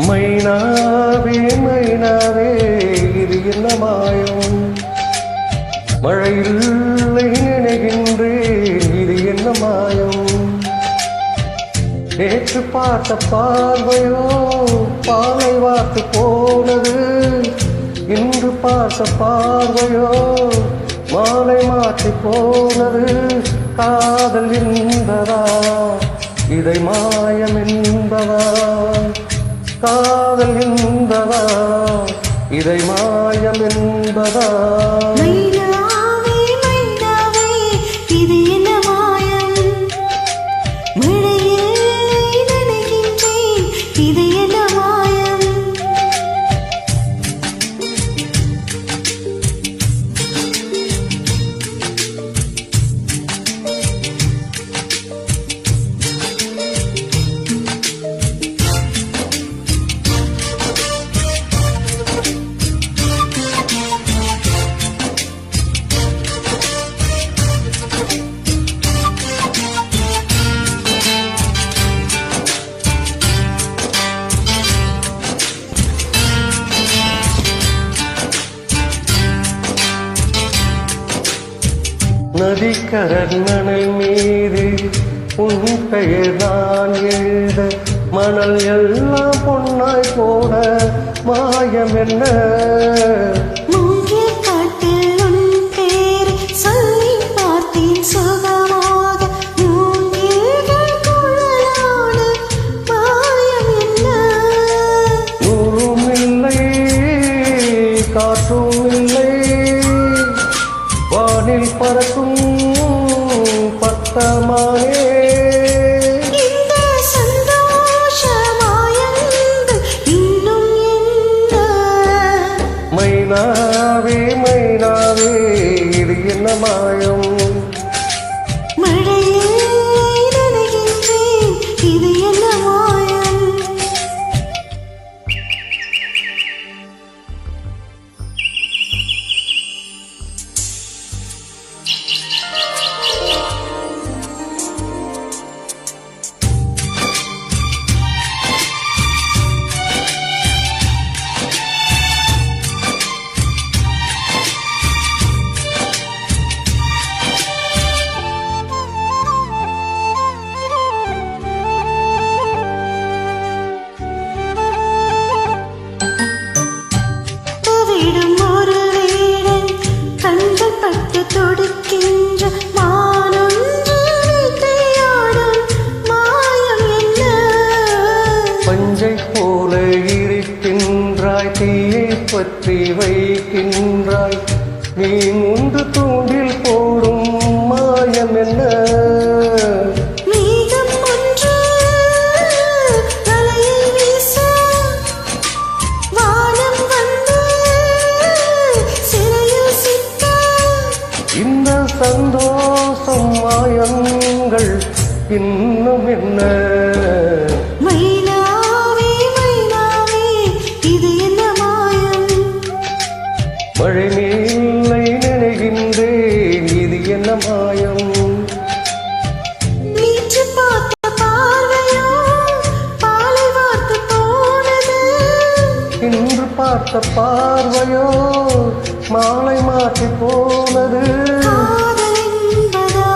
மைனாவே மைனாவே இது என்ன மாயம், மழையில்லை நினைகின்றேன் இது என்ன மாயம். நேற்று பார்த்த பார்வையோ பாலை வார்த்து போனது, இன்று பார்த்த பார்வையோ மாலை மாற்றி போனது. காதல் என்பதா இதை மாயம் என்பதா, காதல் என்பதா இதை மாயம் என்பதா. நதிக்கரன் மணல் மீது உன் பெயர் நான் எழுத, மணல் எல்லாம் பொன்னாய் போன மாயம் என்ன. நூலும் இல்லை காற்றும் இல்லை, வானில் பறக்கும் பத்தமானே. இந்த சந்தோஷமாயந்து இன்னும் என்ன. மைனாவே மைனாவே இது என்ன மாயம், மழையே நனைகின்றேன் இது என்ன மாயம். தொடுக்கின்ற மானொன்று வித்தையாடும் மாயம் என்ன. பஞ்சை போல இருக்கின்றாய், தீயை பற்றி வைக்கின்றாய், நீ முந்து தூண்டில் போடும் மாயம் என்ன. மேகம் ஒன்று தலையில் வீச வானம் வந்து சிறையில் சிக்க, இந்த சந்தோஷம் மாயங்கள் இன்னும் என்ன. மைனாவே மைனாவே இது என்ன மாயம், மழை மேலை நினைகின்றேன் இது என்ன மாயம். நேற்று பார்த்த பார்வையோ பாலை வார்த்து போனது, இன்று பார்த்த பார்வையோ மாலை மாற்றி போனது. காதல் என்பதா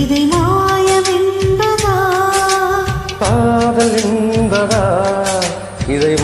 இதை மாயம் என்பதா, காதல் என்பதா இதை